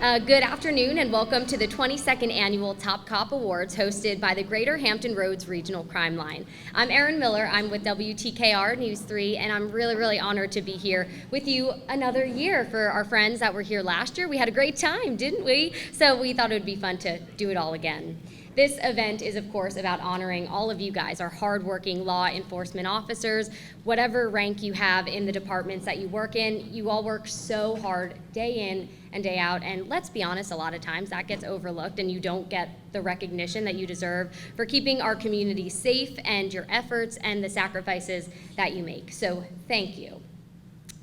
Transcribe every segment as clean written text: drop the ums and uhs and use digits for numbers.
Good afternoon and welcome to the 22nd Annual Top Cop Awards hosted by the Greater Hampton Roads Regional Crime Line. I'm Erin Miller, I'm with WTKR News 3, and I'm really honored to be here with you another year. For our friends that were here last year, we had a great time, didn't we? So we thought it would be fun to do it all again. This event is, of course, about honoring all of you guys, our hardworking law enforcement officers. Whatever rank you have in the departments that you work in, you all work so hard day in and day out, and let's be honest, a lot of times that gets overlooked and you don't get the recognition that you deserve for keeping our community safe and your efforts and the sacrifices that you make. So thank you.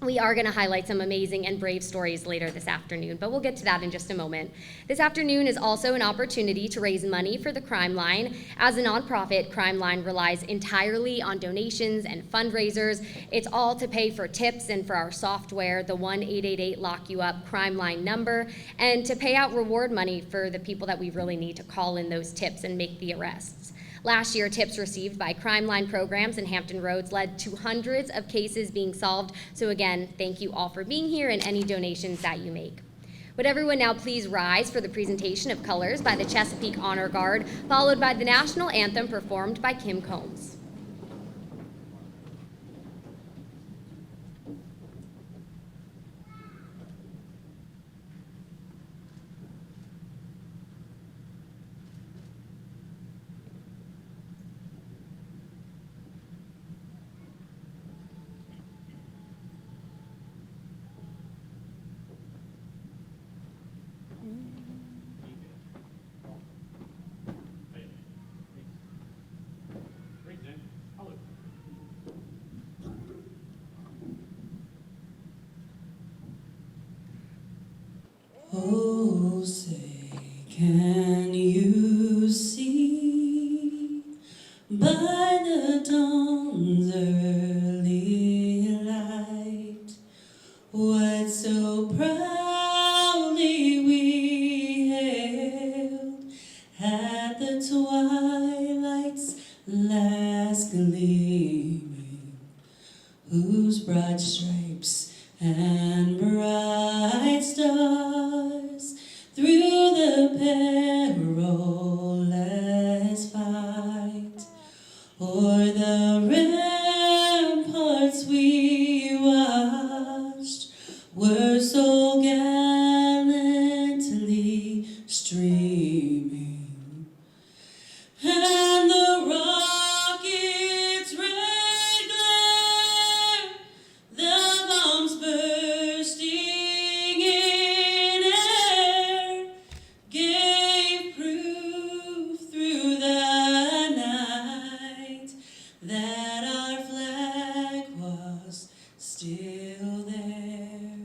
We are going to highlight some amazing and brave stories later this afternoon, but we'll get to that in just a moment. This afternoon is also an opportunity to raise money for the Crime Line. As a nonprofit, Crime Line relies entirely on donations and fundraisers. It's all to pay for tips and for our software, the 1-888-LOCK-YOU-UP Crime Line number, and to pay out reward money for the people that we really need to call in those tips and make the arrests. Last year, tips received by Crime Line programs in Hampton Roads led to hundreds of cases being solved. So again, thank you all for being here and any donations that you make. Would everyone now please rise for the presentation of colors by the Chesapeake Honor Guard, followed by the national anthem performed by Kim Combs. Oh, say, can you see by the dawn's early light what so proudly we hailed at the twilight's last gleaming, whose broad stripes and bright stars through the perilous fight o'er the ramparts we watched were so gallantly streaming, and the rocket's red glare, the bombs bursting in air, gave proof through the night that our flag was still there.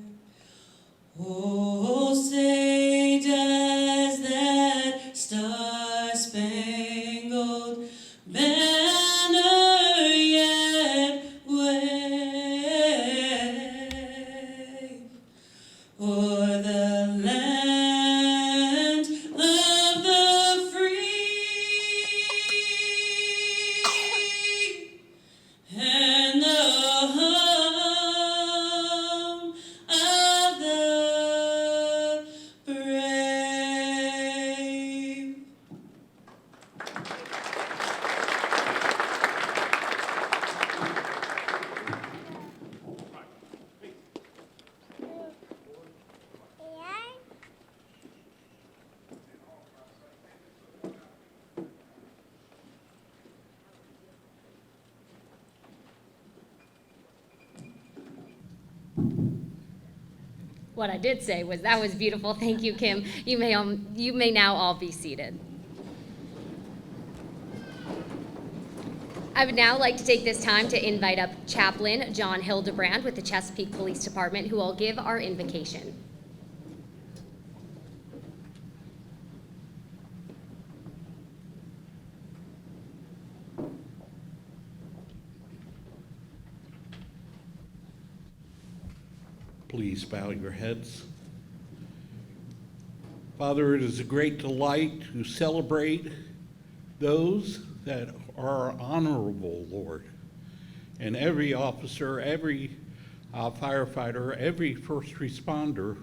Oh, say does that star-spangled banner yet wave o'er the land of the free and the home of the brave? What I did say was that was beautiful. Thank you, Kim. You may now all be seated. I would now like to take this time to invite up Chaplain John Hildebrand with the Chesapeake Police Department, who will give our invocation. Please bow your heads. Father, it is a great delight to celebrate those that are honorable, Lord. And every officer, every firefighter, every first responder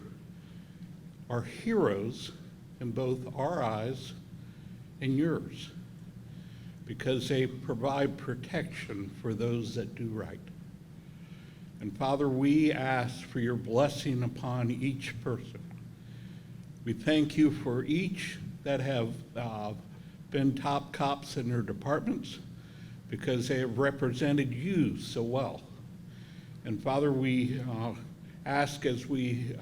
are heroes in both our eyes and yours, because they provide protection for those that do right. And Father, we ask for your blessing upon each person. We thank you for each that have been top cops in their departments, because they have represented you so well. And Father, we ask as we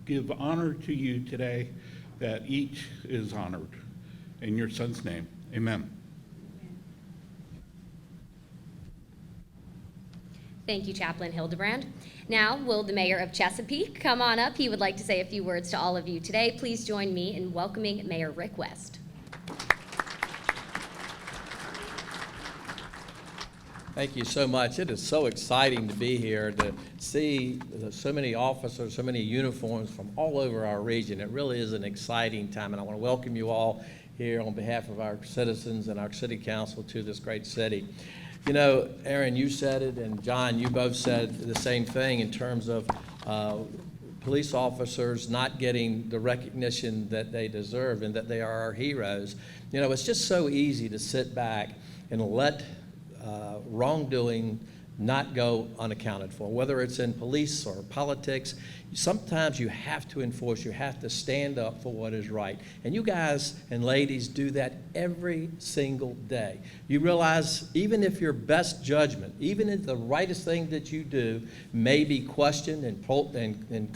give honor to you today that each is honored. In your Son's name, amen. Thank you, Chaplain Hildebrand. Now, will the Mayor of Chesapeake come on up? He would like to say a few words to all of you today. Please join me in welcoming Mayor Rick West. Thank you so much. It is so exciting to be here to see so many officers, so many uniforms from all over our region. It really is an exciting time, and I want to welcome you all here on behalf of our citizens and our city council to this great city. You know, Erin, you said it, and John, you both said the same thing in terms of police officers not getting the recognition that they deserve and that they are our heroes. You know, it's just so easy to sit back and let wrongdoing not go unaccounted for, whether it's in police or politics. Sometimes you have to enforce, you have to stand up for what is right. And you guys and ladies do that every single day. You realize even if your best judgment, even if the rightest thing that you do may be questioned and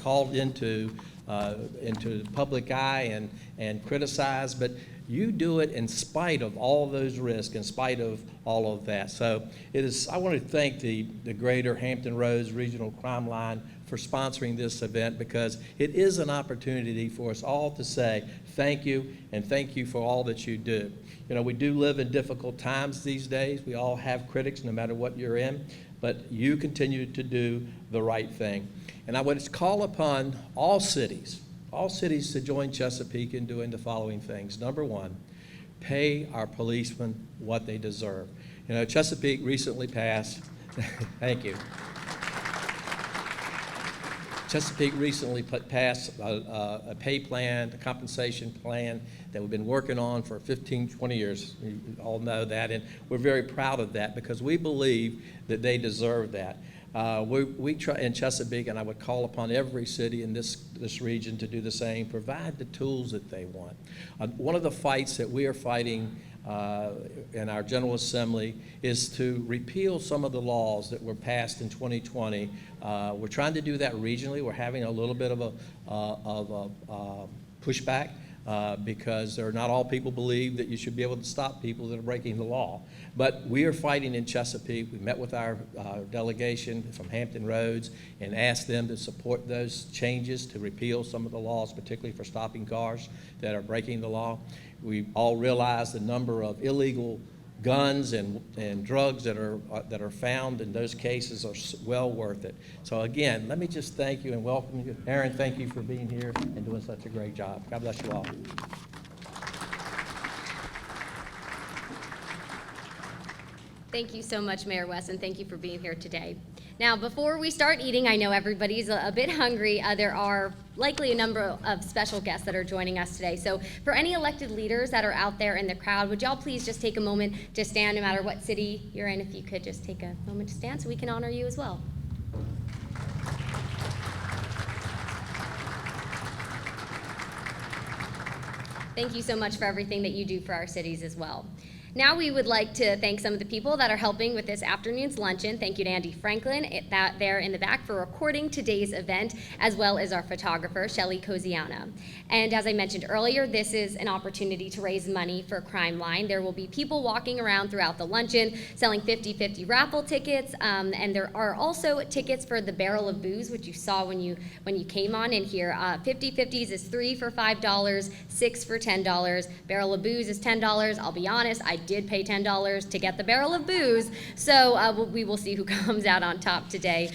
called into the public eye and criticized, but you do it in spite of all those risks, in spite of all of that. So I want to thank the Greater Hampton Roads Regional Crime Line for sponsoring this event, because it is an opportunity for us all to say thank you, and thank you for all that you do. You know, we do live in difficult times these days. We all have critics, no matter what you're in, but you continue to do the right thing. And I would call upon all cities to join Chesapeake in doing the following things. Number one, pay our policemen what they deserve. You know, Chesapeake recently passed, thank you. Chesapeake recently passed a pay plan, a compensation plan that we've been working on for 15, 20 years. You all know that, and we're very proud of that because we believe that they deserve that. We try in Chesapeake, and I would call upon every city in this region to do the same, provide the tools that they want. One of the fights that we are fighting in our General Assembly is to repeal some of the laws that were passed in 2020. We're trying to do that regionally. We're having a little bit of a pushback because not all people believe that you should be able to stop people that are breaking the law. But we are fighting in Chesapeake. We met with our delegation from Hampton Roads and asked them to support those changes to repeal some of the laws, particularly for stopping cars that are breaking the law. We all realize the number of illegal guns and drugs that are found in those cases are well worth it. So again, let me just thank you and welcome you. Erin, thank you for being here and doing such a great job. God bless you all. Thank you so much, Mayor West, and thank you for being here today. Now, before we start eating, I know everybody's a bit hungry. There are likely a number of special guests that are joining us today. So for any elected leaders that are out there in the crowd, would y'all please just take a moment to stand no matter what city you're in? If you could just take a moment to stand so we can honor you as well. Thank you so much for everything that you do for our cities as well. Now we would like to thank some of the people that are helping with this afternoon's luncheon. Thank you to Andy Franklin there in the back for recording today's event, as well as our photographer, Shelly Coziana. And as I mentioned earlier, this is an opportunity to raise money for Crime Line. There will be people walking around throughout the luncheon selling 50-50 raffle tickets, and there are also tickets for the Barrel of Booze, which you saw when you came on in here. 50-50s is 3 for $5, 6 for $10. Barrel of Booze is $10. I'll be honest, I did pay $10 to get the Barrel of Booze, so we will see who comes out on top today.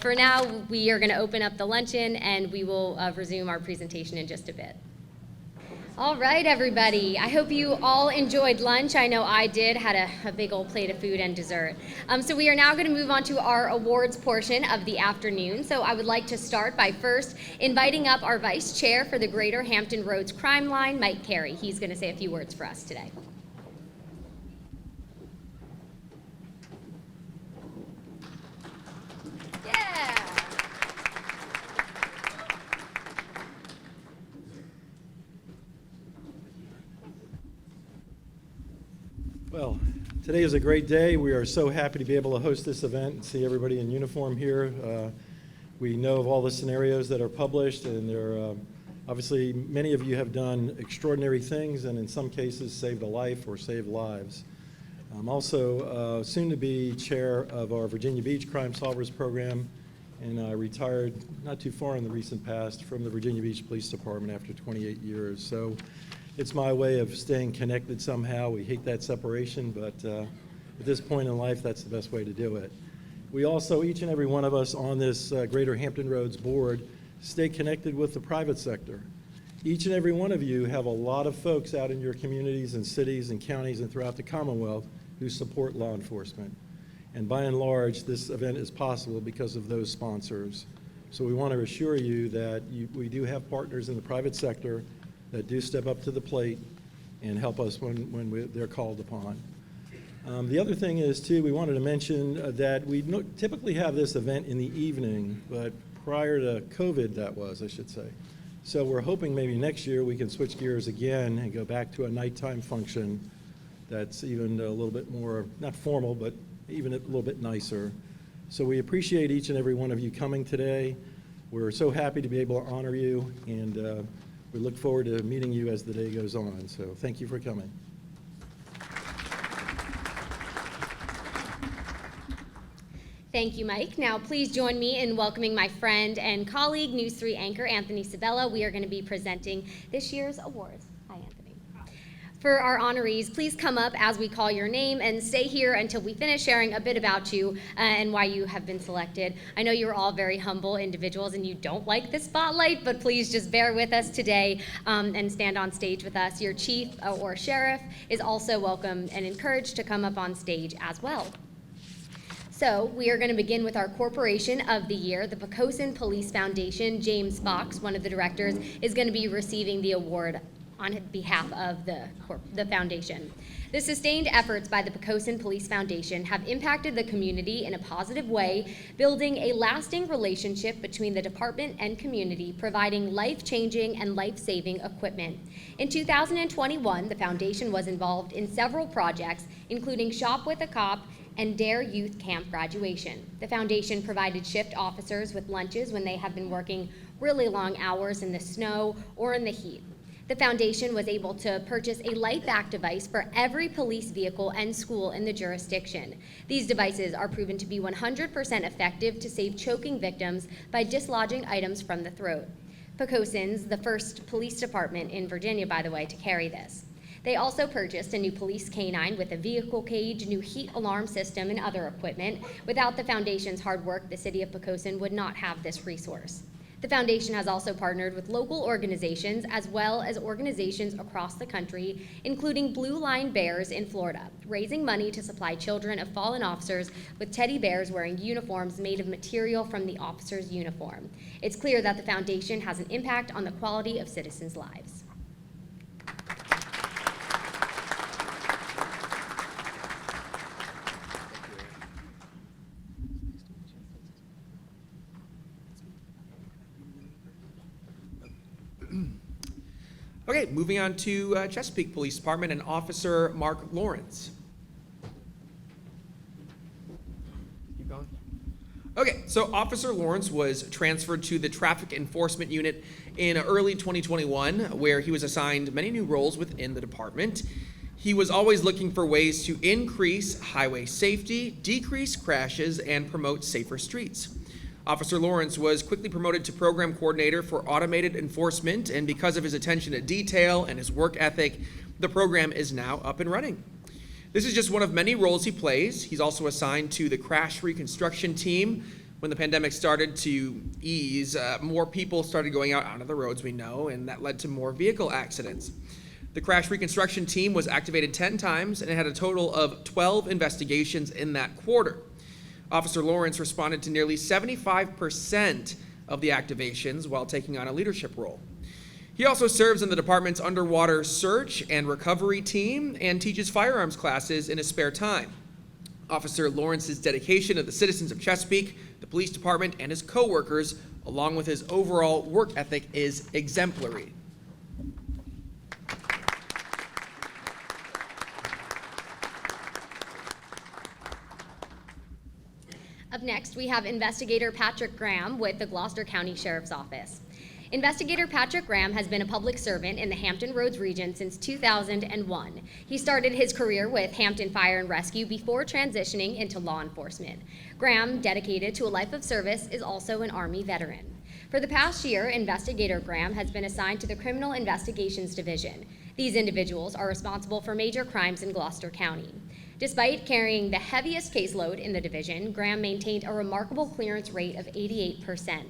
For now, we are going to open up the luncheon, and we will resume our presentation in just a bit. All right, everybody. I hope you all enjoyed lunch. I know I did, had a big old plate of food and dessert. So we are now going to move on to our awards portion of the afternoon. So I would like to start by first inviting up our Vice Chair for the Greater Hampton Roads Crime Line, Mike Carey. He's going to say a few words for us today. Well, today is a great day. We are so happy to be able to host this event and see everybody in uniform here. We know of all the scenarios that are published, and there obviously many of you have done extraordinary things and in some cases saved a life or saved lives. I'm also soon to be chair of our Virginia Beach Crime Solvers program, and I retired not too far in the recent past from the Virginia Beach Police Department after 28 years. So it's my way of staying connected somehow. We hate that separation, but at this point in life, that's the best way to do it. We also, each and every one of us on this Greater Hampton Roads board, stay connected with the private sector. Each and every one of you have a lot of folks out in your communities and cities and counties and throughout the Commonwealth who support law enforcement. And by and large, this event is possible because of those sponsors. So we want to assure you that we do have partners in the private sector that do step up to the plate and help us when they're called upon. The other thing is, too, we wanted to mention that we typically have this event in the evening, but prior to COVID, that was, I should say. So we're hoping maybe next year we can switch gears again and go back to a nighttime function that's even a little bit more, not formal, but even a little bit nicer. So we appreciate each and every one of you coming today. We're so happy to be able to honor you, and we look forward to meeting you as the day goes on. So thank you for coming. Thank you, Mike. Now, please join me in welcoming my friend and colleague, News 3 anchor Anthony Sabella. We are going to be presenting this year's awards. Hi, Anthony. For our honorees, please come up as we call your name and stay here until we finish sharing a bit about you and why you have been selected. I know you're all very humble individuals and you don't like the spotlight, but please just bear with us today and stand on stage with us. Your chief or sheriff is also welcome and encouraged to come up on stage as well. So we are going to begin with our Corporation of the Year, the Poquoson Police Foundation. James Fox, one of the directors, is going to be receiving the award on behalf of the foundation. The sustained efforts by the Poquoson Police Foundation have impacted the community in a positive way, building a lasting relationship between the department and community, providing life-changing and life-saving equipment. In 2021, the foundation was involved in several projects, including Shop with a Cop and Dare Youth Camp graduation. The foundation provided shift officers with lunches when they have been working really long hours in the snow or in the heat. The foundation was able to purchase a light back device for every police vehicle and school in the jurisdiction. These devices are proven to be 100% effective to save choking victims by dislodging items from the throat. Poquoson's the first police department in Virginia, by the way, to carry this. They also purchased a new police canine with a vehicle cage, new heat alarm system, and other equipment. Without the foundation's hard work, the city of Poquoson would not have this resource. The foundation has also partnered with local organizations as well as organizations across the country, including Blue Line Bears in Florida, raising money to supply children of fallen officers with teddy bears wearing uniforms made of material from the officer's uniform. It's clear that the foundation has an impact on the quality of citizens' lives. Okay, moving on to Chesapeake Police Department and Officer Marc Lawrence. Keep going. Okay, so Officer Lawrence was transferred to the Traffic Enforcement Unit in early 2021, where he was assigned many new roles within the department. He was always looking for ways to increase highway safety, decrease crashes, and promote safer streets. Officer Lawrence was quickly promoted to program coordinator for automated enforcement, and because of his attention to detail and his work ethic, the program is now up and running. This is just one of many roles he plays. He's also assigned to the crash reconstruction team, When the pandemic started to ease, more people started going out onto the roads, we know, and that led to more vehicle accidents. The crash reconstruction team was activated 10 times and it had a total of 12 investigations in that quarter. Officer Lawrence responded to nearly 75% of the activations while taking on a leadership role. He also serves in the department's underwater search and recovery team and teaches firearms classes in his spare time. Officer Lawrence's dedication to the citizens of Chesapeake, the police department, and his co-workers, along with his overall work ethic, is exemplary. Up next, we have Investigator Patrick Graham with the Gloucester County Sheriff's Office. Investigator Patrick Graham has been a public servant in the Hampton Roads region since 2001. He started his career with Hampton Fire and Rescue before transitioning into law enforcement. Graham, dedicated to a life of service, is also an Army veteran. For the past year, Investigator Graham has been assigned to the Criminal Investigations Division. These individuals are responsible for major crimes in Gloucester County. Despite carrying the heaviest caseload in the division, Graham maintained a remarkable clearance rate of 88%.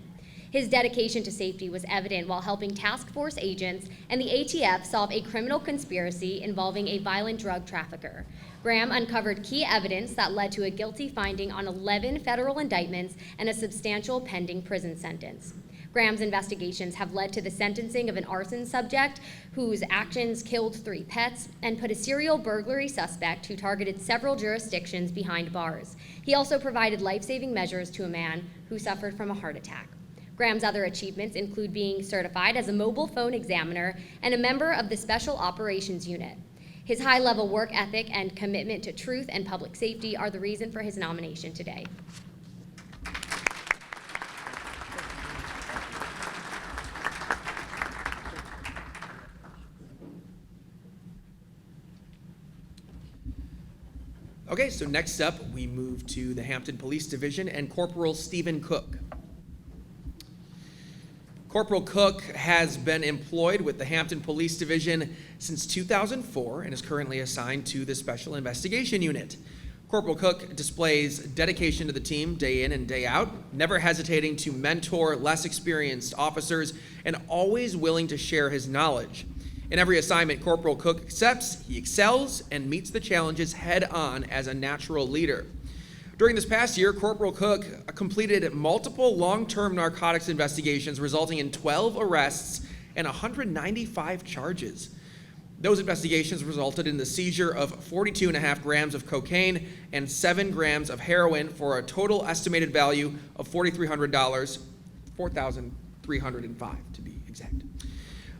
His dedication to safety was evident while helping task force agents and the ATF solve a criminal conspiracy involving a violent drug trafficker. Graham uncovered key evidence that led to a guilty finding on 11 federal indictments and a substantial pending prison sentence. Graham's investigations have led to the sentencing of an arson subject whose actions killed 3 pets and put a serial burglary suspect who targeted several jurisdictions behind bars. He also provided life-saving measures to a man who suffered from a heart attack. Graham's other achievements include being certified as a mobile phone examiner and a member of the Special Operations Unit. His high-level work ethic and commitment to truth and public safety are the reason for his nomination today. Okay, so next up, we move to the Hampton Police Division and Corporal Stephen Cooke. Corporal Cooke has been employed with the Hampton Police Division since 2004 and is currently assigned to the Special Investigation Unit. Corporal Cooke displays dedication to the team day in and day out, never hesitating to mentor less experienced officers and always willing to share his knowledge. In every assignment Corporal Cooke accepts, he excels and meets the challenges head on as a natural leader. During this past year, Corporal Cooke completed multiple long-term narcotics investigations resulting in 12 arrests and 195 charges. Those investigations resulted in the seizure of 42.5 grams of cocaine and 7 grams of heroin for a total estimated value of $4,300, $4,305 to be exact.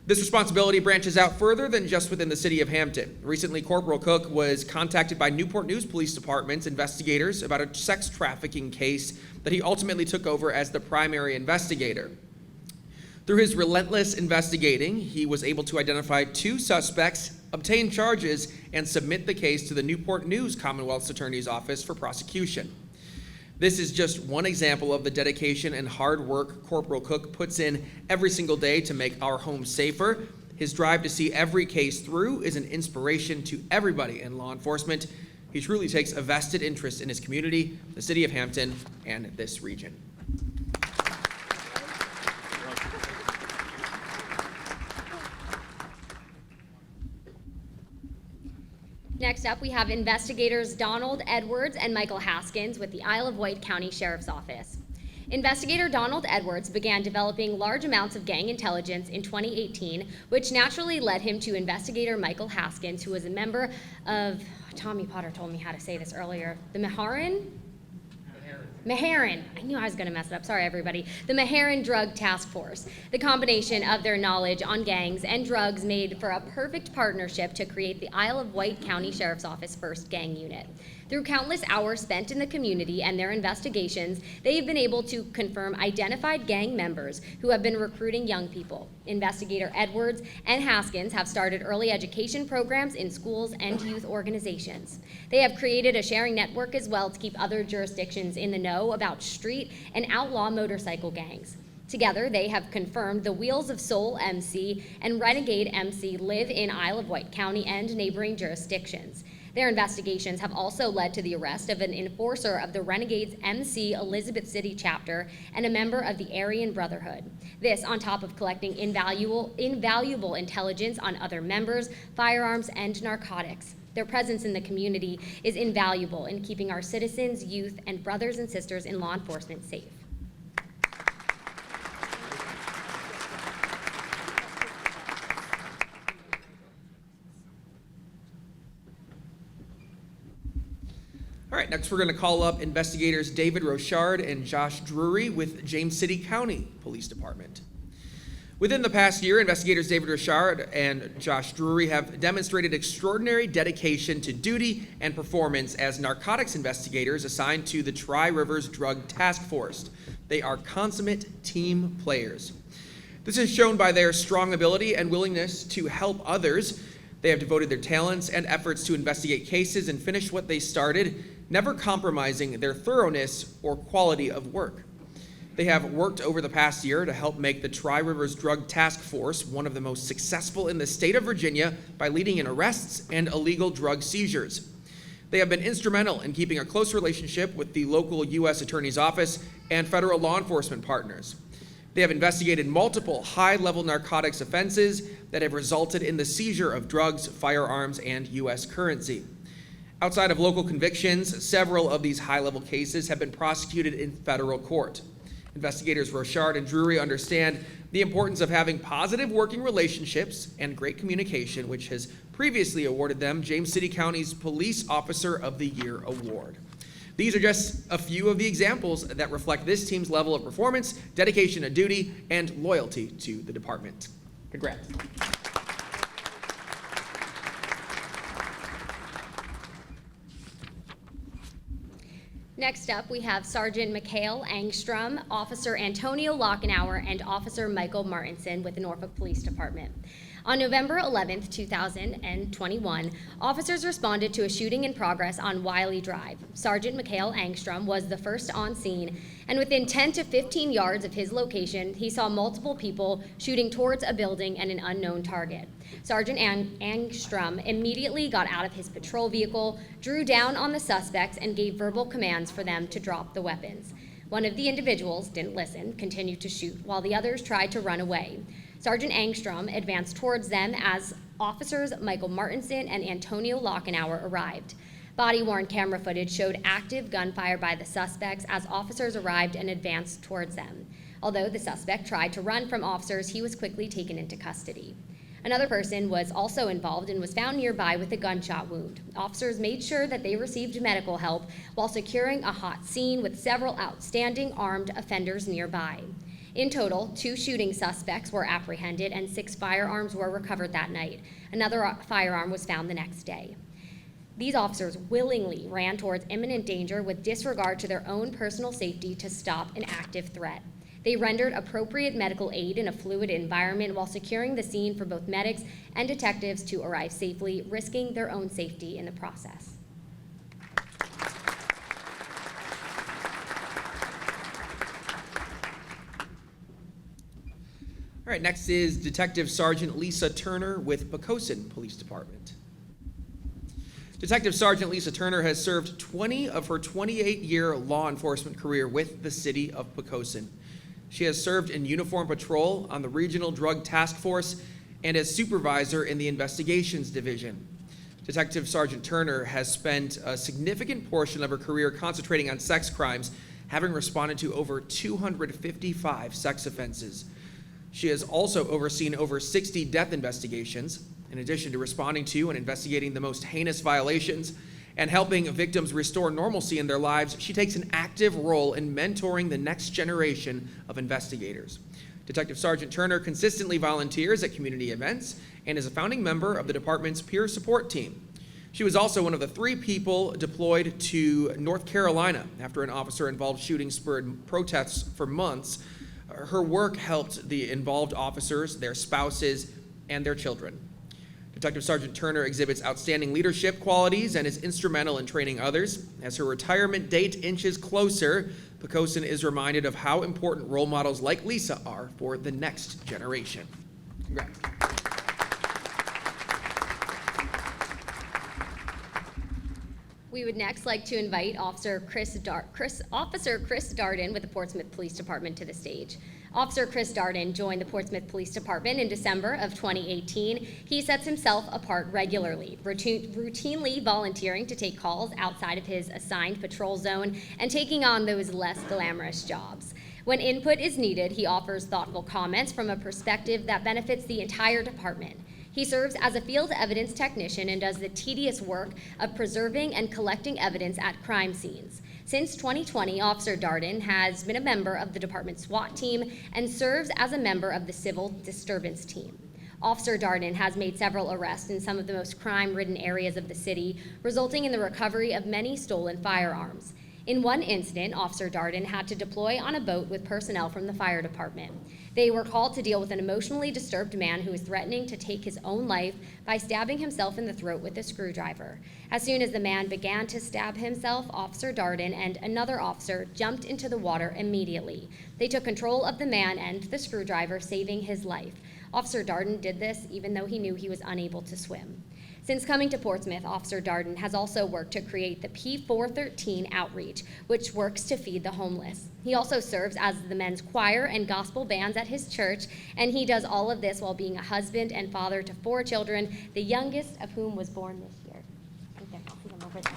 This responsibility branches out further than just within the city of Hampton. Recently, Corporal Cooke was contacted by Newport News Police Department's investigators about a sex trafficking case that he ultimately took over as the primary investigator. Through his relentless investigating, he was able to identify 2 suspects, obtain charges, and submit the case to the Newport News Commonwealth's Attorney's Office for prosecution. This is just one example of the dedication and hard work Corporal Cooke puts in every single day to make our homes safer. His drive to see every case through is an inspiration to everybody in law enforcement. He truly takes a vested interest in his community, the city of Hampton, and this region. Next up, we have investigators Donald Edwards and Michael Haskins with the Isle of Wight County Sheriff's Office. Investigator Donald Edwards began developing large amounts of gang intelligence in 2018, which naturally led him to investigator Michael Haskins, who was a member of, Tommy Potter told me how to say this earlier, the Meharin. I knew I was going to mess it up. Sorry, everybody. The Meharin Drug Task Force. The combination of their knowledge on gangs and drugs made for a perfect partnership to create the Isle of Wight County Sheriff's Office First Gang Unit. Through countless hours spent in the community and their investigations, they have been able to confirm identified gang members who have been recruiting young people. Investigator Edwards and Haskins have started early education programs in schools and youth organizations. They have created a sharing network as well to keep other jurisdictions in the know about street and outlaw motorcycle gangs. Together, they have confirmed the Wheels of Soul MC and Renegade MC live in Isle of Wight County and neighboring jurisdictions. Their investigations have also led to the arrest of an enforcer of the Renegades MC Elizabeth City chapter and a member of the Aryan Brotherhood. This on top of collecting invaluable intelligence on other members, firearms, and narcotics. Their presence in the community is invaluable in keeping our citizens, youth, and brothers and sisters in law enforcement safe. All right, next we're going to call up investigators David Rochard and Josh Drury with James City County Police Department. Within the past year, investigators David Rochard and Josh Drury have demonstrated extraordinary dedication to duty and performance as narcotics investigators assigned to the Tri-Rivers Drug Task Force. They are consummate team players. This is shown by their strong ability and willingness to help others. They have devoted their talents and efforts to investigate cases and finish what they started, never compromising their thoroughness or quality of work. They have worked over the past year to help make the Tri-Rivers Drug Task Force one of the most successful in the state of Virginia by leading in arrests and illegal drug seizures. They have been instrumental in keeping a close relationship with the local U.S. Attorney's Office and federal law enforcement partners. They have investigated multiple high-level narcotics offenses that have resulted in the seizure of drugs, firearms, and U.S. currency. Outside of local convictions, several of these high-level cases have been prosecuted in federal court. Investigators Rochard and Drury understand the importance of having positive working relationships and great communication, which has previously awarded them James City County's Police Officer of the Year award. These are just a few of the examples that reflect this team's level of performance, dedication to duty, and loyalty to the department. Congrats. Next up, we have Sergeant Mikhail Angstrom, Officer Antonio Lockenauer, and Officer Michael Martinson with the Norfolk Police Department. On November 11th, 2021, officers responded to a shooting in progress on Wiley Drive. Sergeant Mikhail Angstrom was the first on scene, and within 10 to 15 yards of his location, he saw multiple people shooting towards a building and an unknown target. Sergeant Angstrom immediately got out of his patrol vehicle, drew down on the suspects, and gave verbal commands for them to drop the weapons. One of the individuals didn't listen, continued to shoot, while the others tried to run away. Sergeant Angstrom advanced towards them as officers Michael Martinson and Antonio Lockenauer arrived. Body-worn camera footage showed active gunfire by the suspects as officers arrived and advanced towards them. Although the suspect tried to run from officers, he was quickly taken into custody. Another person was also involved and was found nearby with a gunshot wound. Officers made sure that they received medical help while securing a hot scene with several outstanding armed offenders nearby. In total, 2 shooting suspects were apprehended and 6 firearms were recovered that night. Another firearm was found the next day. These officers willingly ran towards imminent danger with disregard to their own personal safety to stop an active threat. They rendered appropriate medical aid in a fluid environment while securing the scene for both medics and detectives to arrive safely, risking their own safety in the process. All right, next is Detective Sergeant Lisa Turner with Poquoson Police Department. Detective Sergeant Lisa Turner has served 20 of her 28-year law enforcement career with the city of Poquoson. She has served in uniform patrol on the Regional Drug Task Force and as supervisor in the Investigations Division. Detective Sergeant Turner has spent a significant portion of her career concentrating on sex crimes, having responded to over 255 sex offenses. She has also overseen over 60 death investigations, in addition to responding to and investigating the most heinous violations and helping victims restore normalcy in their lives. She takes an active role in mentoring the next generation of investigators. Detective Sergeant Turner consistently volunteers at community events and is a founding member of the department's peer support team. She was also one of the 3 people deployed to North Carolina after an officer-involved shooting spurred protests for months. Her work helped the involved officers, their spouses, and their children. Detective Sergeant Turner exhibits outstanding leadership qualities and is instrumental in training others. As her retirement date inches closer, Poquoson is reminded of how important role models like Lisa are for the next generation. Congrats. We would next like to invite Officer Chris Darden with the Portsmouth Police Department to the stage. Officer Chris Darden joined the Portsmouth Police Department in December of 2018. He sets himself apart regularly, routinely volunteering to take calls outside of his assigned patrol zone and taking on those less glamorous jobs. When input is needed, he offers thoughtful comments from a perspective that benefits the entire department. He serves as a field evidence technician and does the tedious work of preserving and collecting evidence at crime scenes. Since 2020, Officer Darden has been a member of the department's SWAT team and serves as a member of the Civil Disturbance Team. Officer Darden has made several arrests in some of the most crime-ridden areas of the city, resulting in the recovery of many stolen firearms. In one incident, Officer Darden had to deploy on a boat with personnel from the fire department. They were called to deal with an emotionally disturbed man who was threatening to take his own life by stabbing himself in the throat with a screwdriver. As soon as the man began to stab himself, Officer Darden and another officer jumped into the water immediately. They took control of the man and the screwdriver, saving his life. Officer Darden did this even though he knew he was unable to swim. Since coming to Portsmouth, Officer Darden has also worked to create the P413 outreach, which works to feed the homeless. He also serves as the men's choir and gospel bands at his church, and he does all of this while being a husband and father to 4 children, the youngest of whom was born this year. Right there, I'll see them over there.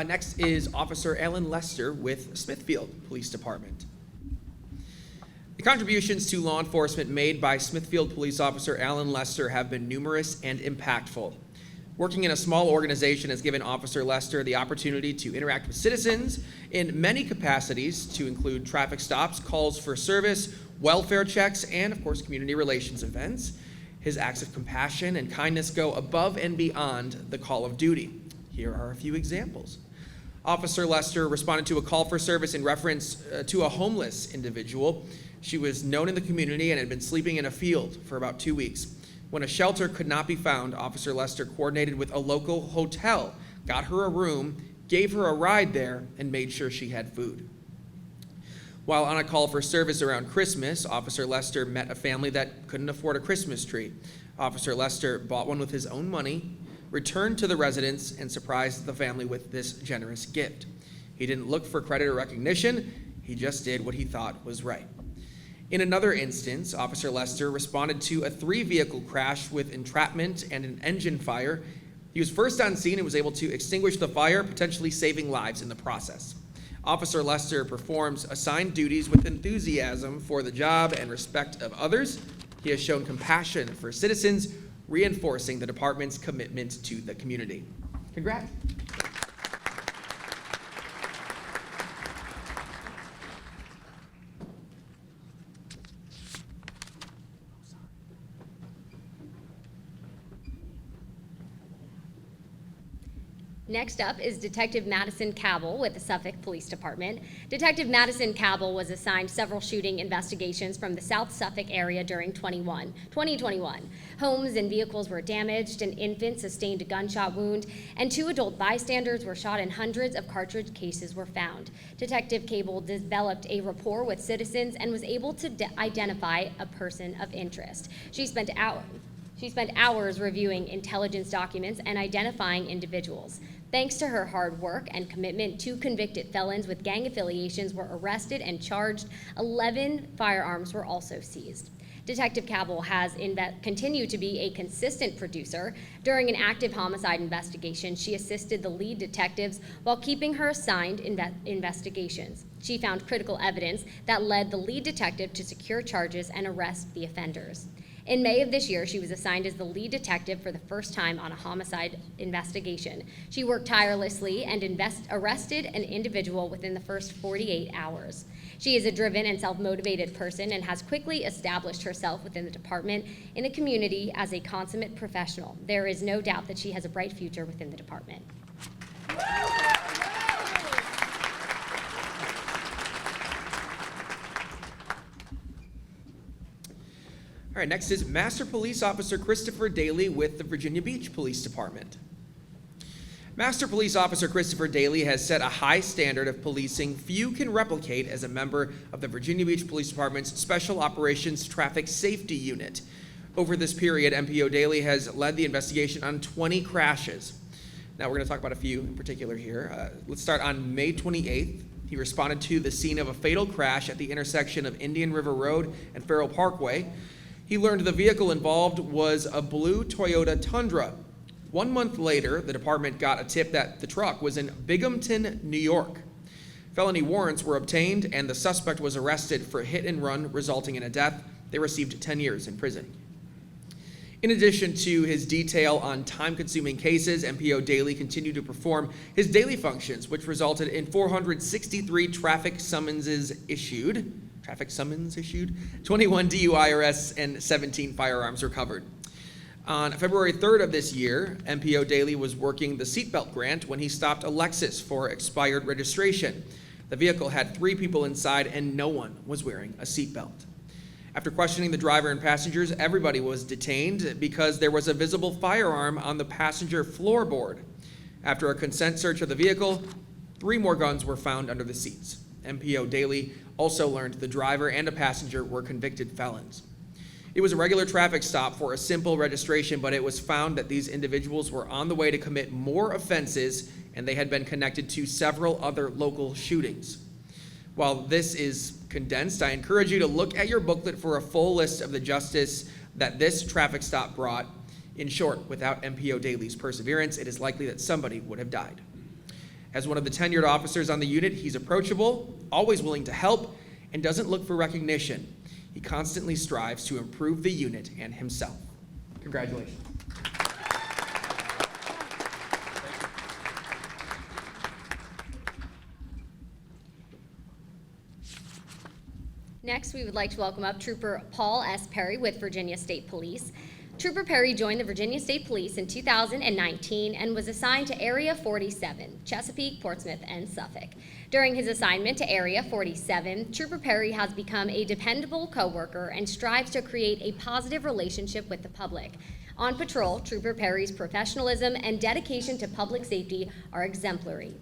Next is Officer Alan Lester with Smithfield Police Department. The contributions to law enforcement made by Smithfield Police Officer Alan Lester have been numerous and impactful. Working in a small organization has given Officer Lester the opportunity to interact with citizens in many capacities, to include traffic stops, calls for service, welfare checks, and of course community relations events. His acts of compassion and kindness go above and beyond the call of duty. Here are a few examples. Officer Lester responded to a call for service in reference to a homeless individual. She was known in the community and had been sleeping in a field for about 2 weeks. When a shelter could not be found, Officer Lester coordinated with a local hotel, got her a room, gave her a ride there, and made sure she had food. While on a call for service around Christmas, Officer Lester met a family that couldn't afford a Christmas tree. Officer Lester bought one with his own money, returned to the residence, and surprised the family with this generous gift. He didn't look for credit or recognition, he just did what he thought was right. In another instance, Officer Lester responded to a 3-vehicle crash with entrapment and an engine fire. He was first on scene and was able to extinguish the fire, potentially saving lives in the process. Officer Lester performs assigned duties with enthusiasm for the job and respect of others. He has shown compassion for citizens, reinforcing the department's commitment to the community. Congrats. Next up is Detective Madison Cabell with the Suffolk Police Department. Detective Madison Cabell was assigned several shooting investigations from the South Suffolk area during 2021. Homes and vehicles were damaged, an infant sustained a gunshot wound, and 2 adult bystanders were shot and hundreds of cartridge cases were found. Detective Cabell developed a rapport with citizens and was able to identify a person of interest. She spent hours reviewing intelligence documents and identifying individuals. Thanks to her hard work and commitment, 2 convicted felons with gang affiliations were arrested and charged. 11 firearms were also seized. Detective Cabell has continued to be a consistent producer. During an active homicide investigation, she assisted the lead detectives while keeping her assigned investigations. She found critical evidence that led the lead detective to secure charges and arrest the offenders. In May of this year, she was assigned as the lead detective for the first time on a homicide investigation. She worked tirelessly and arrested an individual within the first 48 hours. She is a driven and self-motivated person and has quickly established herself within the department in the community as a consummate professional. There is no doubt that she has a bright future within the department. All right, next is Master Police Officer Christopher Daley with the Virginia Beach Police Department. Master Police Officer Christopher Daley has set a high standard of policing few can replicate as a member of the Virginia Beach Police Department's Special Operations Traffic Safety Unit. Over this period, MPO Daley has led the investigation on 20 crashes. Now we're going to talk about a few in particular here. Let's start on May 28th. He responded to the scene of a fatal crash at the intersection of Indian River Road and Farrell Parkway. He learned the vehicle involved was a blue Toyota Tundra. 1 month later, the department got a tip that the truck was in Binghamton, New York. Felony warrants were obtained, and the suspect was arrested for hit and run, resulting in a death. They received 10 years in prison. In addition to his detail on time-consuming cases, MPO Daley continued to perform his daily functions, which resulted in 463 traffic summonses issued, 21 DUI arrests, and 17 firearms recovered. On February 3rd of this year, MPO Daley was working the seatbelt grant when he stopped a Lexus for expired registration. The vehicle had 3 people inside and no one was wearing a seatbelt. After questioning the driver and passengers, everybody was detained because there was a visible firearm on the passenger floorboard. After a consent search of the vehicle, 3 more guns were found under the seats. MPO Daley also learned the driver and a passenger were convicted felons. It was a regular traffic stop for a simple registration, but it was found that these individuals were on the way to commit more offenses, and they had been connected to several other local shootings. While this is condensed, I encourage you to look at your booklet for a full list of the justice that this traffic stop brought. In short, without MPO Daley's perseverance, it is likely that somebody would have died. As one of the tenured officers on the unit, he's approachable, always willing to help, and doesn't look for recognition. He constantly strives to improve the unit and himself. Congratulations. Next, we would like to welcome up Trooper Paul S. Perry with Virginia State Police. Trooper Perry joined the Virginia State Police in 2019 and was assigned to Area 47, Chesapeake, Portsmouth, and Suffolk. During his assignment to Area 47, Trooper Perry has become a dependable coworker and strives to create a positive relationship with the public. On patrol, Trooper Perry's professionalism and dedication to public safety are exemplary.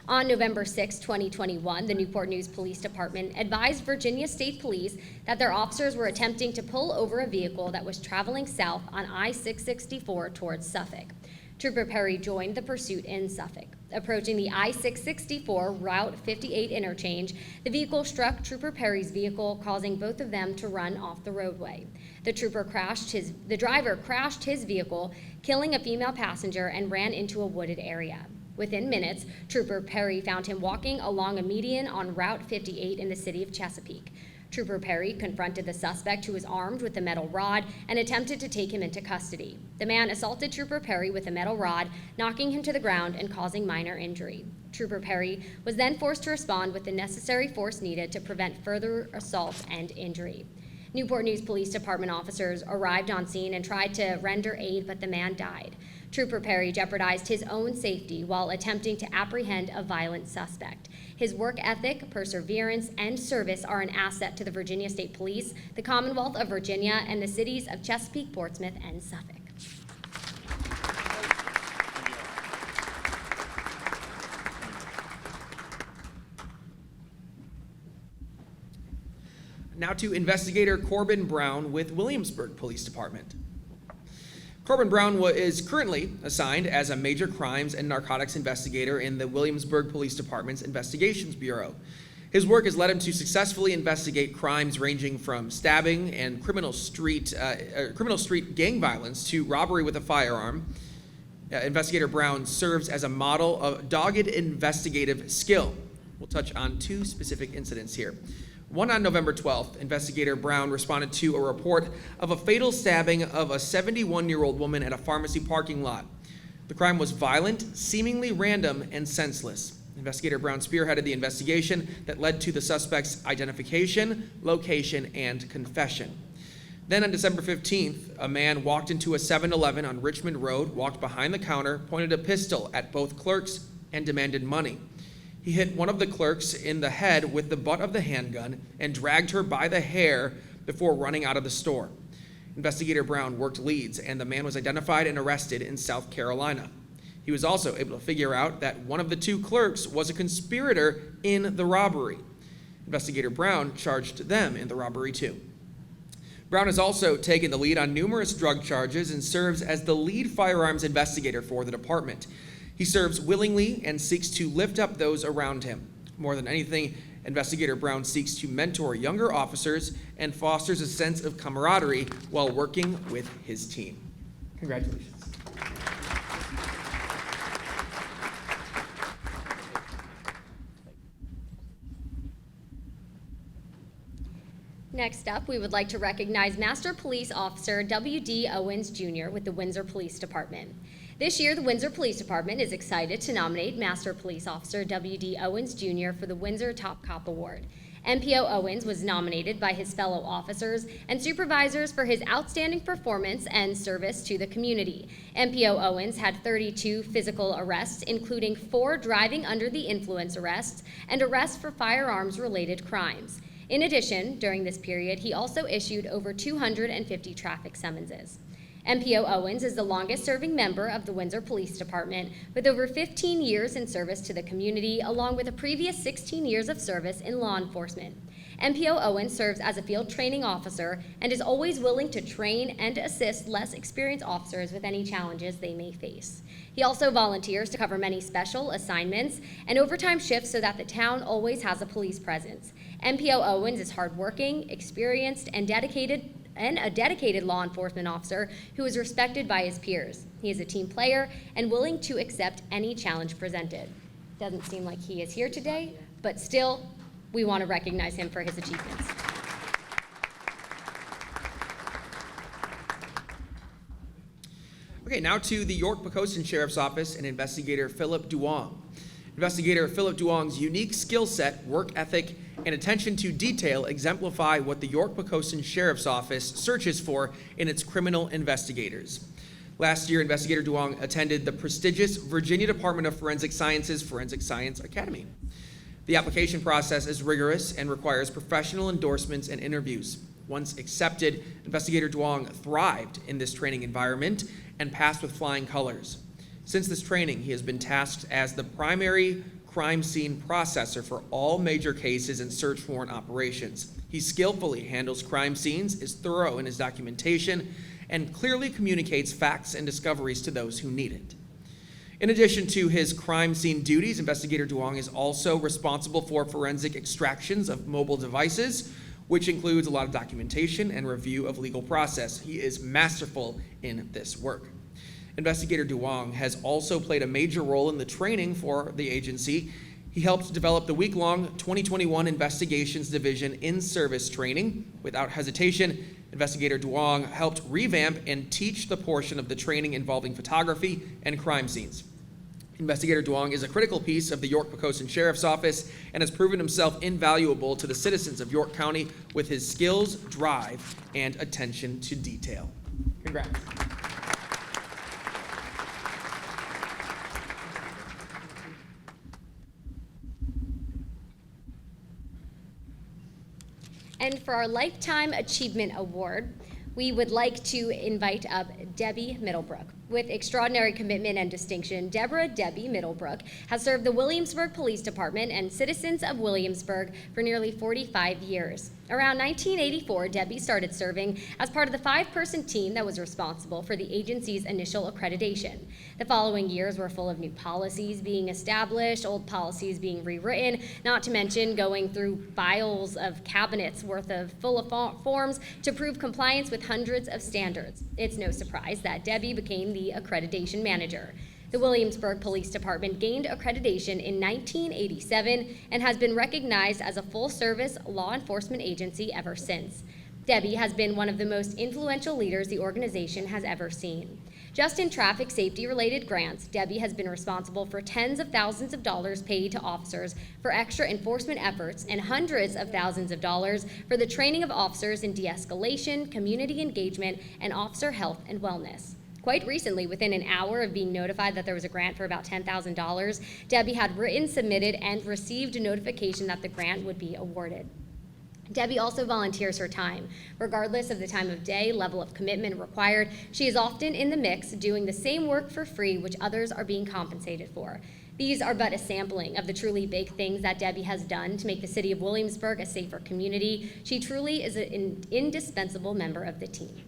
On November 6, 2021, the Newport News Police Department advised Virginia State Police that their officers were attempting to pull over a vehicle that was traveling south on I-664 towards Suffolk. Trooper Perry joined the pursuit in Suffolk. Approaching the I-664 Route 58 interchange, the vehicle struck Trooper Perry's vehicle, causing both of them to run off the roadway. The driver crashed his vehicle, killing a female passenger, and ran into a wooded area. Within minutes, Trooper Perry found him walking along a median on Route 58 in the city of Chesapeake. Trooper Perry confronted the suspect, who was armed with a metal rod, and attempted to take him into custody. The man assaulted Trooper Perry with a metal rod, knocking him to the ground and causing minor injury. Trooper Perry was then forced to respond with the necessary force needed to prevent further assault and injury. Newport News Police Department officers arrived on scene and tried to render aid, but the man died. Trooper Perry jeopardized his own safety while attempting to apprehend a violent suspect. His work ethic, perseverance, and service are an asset to the Virginia State Police, the Commonwealth of Virginia, and the cities of Chesapeake, Portsmouth, and Suffolk. Now to Investigator Corbin Brown with Williamsburg Police Department. Corbin Brown is currently assigned as a major crimes and narcotics investigator in the Williamsburg Police Department's Investigations Bureau. His work has led him to successfully investigate crimes ranging from stabbing and criminal street gang violence to robbery with a firearm. Investigator Brown serves as a model of dogged investigative skill. We'll touch on 2 specific incidents here. One on November 12th, Investigator Brown responded to a report of a fatal stabbing of a 71-year-old woman at a pharmacy parking lot. The crime was violent, seemingly random, and senseless. Investigator Brown spearheaded the investigation that led to the suspect's identification, location, and confession. Then on December 15th, a man walked into a 7-Eleven on Richmond Road, walked behind the counter, pointed a pistol at both clerks, and demanded money. He hit one of the clerks in the head with the butt of the handgun and dragged her by the hair before running out of the store. Investigator Brown worked leads, and the man was identified and arrested in South Carolina. He was also able to figure out that one of the two clerks was a conspirator in the robbery. Investigator Brown charged them in the robbery too. Brown has also taken the lead on numerous drug charges and serves as the lead firearms investigator for the department. He serves willingly and seeks to lift up those around him. More than anything, Investigator Brown seeks to mentor younger officers and fosters a sense of camaraderie while working with his team. Congratulations. Next up, we would like to recognize Master Police Officer W.D. Owens Jr. with the Windsor Police Department. This year, the Windsor Police Department is excited to nominate Master Police Officer W.D. Owens Jr. for the Windsor Top Cop Award. MPO Owens was nominated by his fellow officers and supervisors for his outstanding performance and service to the community. MPO Owens had 32 physical arrests, including 4 driving under the influence arrests and arrests for firearms-related crimes. In addition, during this period, he also issued over 250 traffic summonses. MPO Owens is the longest-serving member of the Windsor Police Department, with over 15 years in service to the community, along with a previous 16 years of service in law enforcement. MPO Owens serves as a field training officer and is always willing to train and assist less experienced officers with any challenges they may face. He also volunteers to cover many special assignments and overtime shifts so that the town always has a police presence. MPO Owens is hardworking, experienced, and a dedicated law enforcement officer who is respected by his peers. He is a team player and willing to accept any challenge presented. Doesn't seem like he is here today, but still, we want to recognize him for his achievements. Okay, now to the York Poquoson Sheriff's Office and Investigator Philip Duong. Investigator Philip Duong's unique skill set, work ethic, and attention to detail exemplify what the York Poquoson Sheriff's Office searches for in its criminal investigators. Last year, Investigator Duong attended the prestigious Virginia Department of Forensic Sciences Forensic Science Academy. The application process is rigorous and requires professional endorsements and interviews. Once accepted, Investigator Duong thrived in this training environment and passed with flying colors. Since this training, he has been tasked as the primary crime scene processor for all major cases and search warrant operations. He skillfully handles crime scenes, is thorough in his documentation, and clearly communicates facts and discoveries to those who need it. In addition to his crime scene duties, Investigator Duong is also responsible for forensic extractions of mobile devices, which includes a lot of documentation and review of legal process. He is masterful in this work. Investigator Duong has also played a major role in the training for the agency. He helped develop the week-long 2021 Investigations Division in-service training. Without hesitation, Investigator Duong helped revamp and teach the portion of the training involving photography and crime scenes. Investigator Duong is a critical piece of the York Poquoson Sheriff's Office and has proven himself invaluable to the citizens of York County with his skills, drive, and attention to detail. Congrats. And for our Lifetime Achievement Award, we would like to invite up Debbie Middlebrook. With extraordinary commitment and distinction, Debbie Middlebrook has served the Williamsburg Police Department and citizens of Williamsburg for nearly 45 years. Around 1984, Debbie started serving as part of the 5-person team that was responsible for the agency's initial accreditation. The following years were full of new policies being established, old policies being rewritten, not to mention going through files of cabinets worth of full of forms to prove compliance with hundreds of standards. It's no surprise that Debbie became the accreditation manager. The Williamsburg Police Department gained accreditation in 1987 and has been recognized as a full-service law enforcement agency ever since. Debbie has been one of the most influential leaders the organization has ever seen. Just in traffic safety-related grants, Debbie has been responsible for tens of thousands of dollars paid to officers for extra enforcement efforts and hundreds of thousands of dollars for the training of officers in de-escalation, community engagement, and officer health and wellness. Quite recently, within an hour of being notified that there was a grant for about $10,000, Debbie had written, submitted, and received a notification that the grant would be awarded. Debbie also volunteers her time. Regardless of the time of day, level of commitment required, she is often in the mix doing the same work for free which others are being compensated for. These are but a sampling of the truly big things that Debbie has done to make the city of Williamsburg a safer community. She truly is an indispensable member of the team.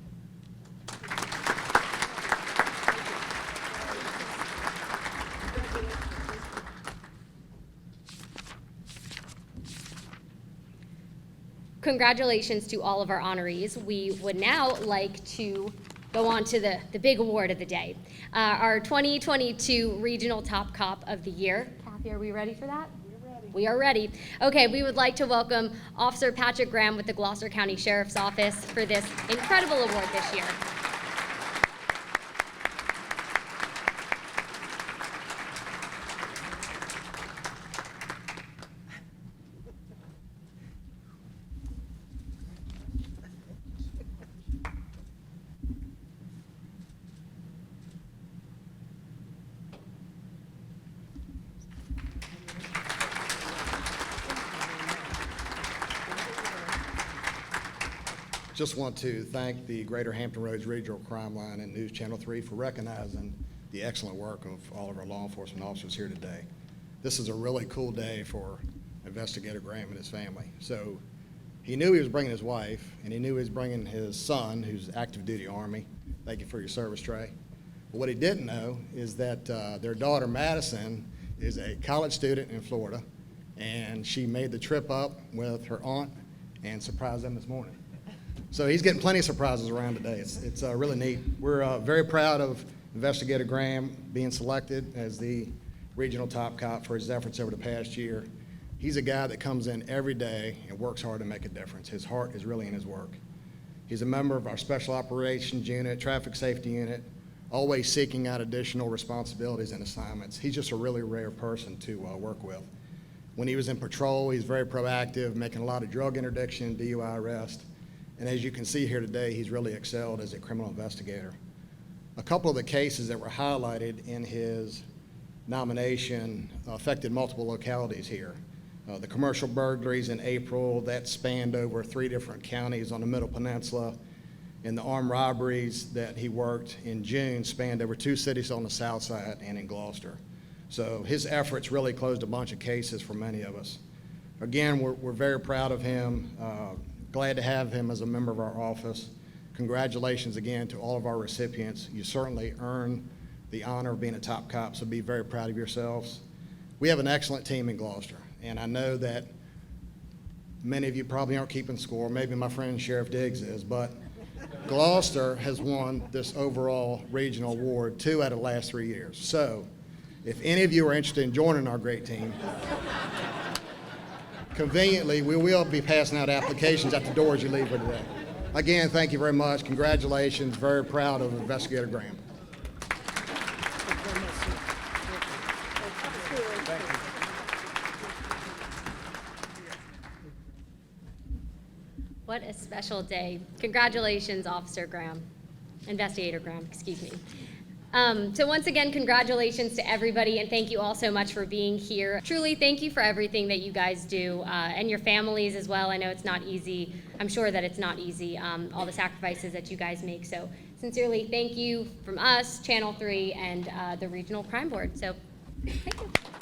Congratulations to all of our honorees. We would now like to go on to the big award of the day. Our 2022 Regional Top Cop of the Year. Kathy, are we ready for that? We're ready. We are ready. Okay, we would like to welcome Officer Patrick Graham with the Gloucester County Sheriff's Office for this incredible award this year. Just want to thank the Greater Hampton Roads Regional Crime Line and News Channel 3 for recognizing the excellent work of all of our law enforcement officers here today. This is a really cool day for Investigator Graham and his family. So he knew he was bringing his wife, and he knew he was bringing his son, who's active duty Army. Thank you for your service, Trey. But what he didn't know is that their daughter, Madison, is a college student in Florida, and she made the trip up with her aunt and surprised them this morning. So he's getting plenty of surprises around today. It's really neat. We're very proud of Investigator Graham being selected as the regional top cop for his efforts over the past year. He's a guy that comes in every day and works hard to make a difference. His heart is really in his work. He's a member of our Special Operations Unit, Traffic Safety Unit, always seeking out additional responsibilities and assignments. He's just a really rare person to work with. When he was in patrol, he's very proactive, making a lot of drug interdiction, DUI arrest. And as you can see here today, he's really excelled as a criminal investigator. A couple of the cases that were highlighted in his nomination affected multiple localities here. The commercial burglaries in April, that spanned over 3 different counties on the Middle Peninsula. And the armed robberies that he worked in June spanned over 2 cities on the south side and in Gloucester. So his efforts really closed a bunch of cases for many of us. Again, we're very proud of him. Glad to have him as a member of our office. Congratulations again to all of our recipients. You certainly earned the honor of being a top cop, so be very proud of yourselves. We have an excellent team in Gloucester, and I know that many of you probably aren't keeping score. Maybe my friend Sheriff Diggs is, but Gloucester has won this overall regional award 2 out of the last 3 years. So if any of you are interested in joining our great team, conveniently, we will be passing out applications at the door as you leave for today. Again, thank you very much. Congratulations. Very proud of Investigator Graham. What a special day. Congratulations, Officer Graham. Investigator Graham, excuse me. So once again, congratulations to everybody, and thank you all so much for being here. Truly, thank you for everything that you guys do, and your families as well. I know it's not easy. I'm sure that it's not easy, all the sacrifices that you guys make. So sincerely, thank you from us, Channel 3, and the Regional Crime Board. So thank you.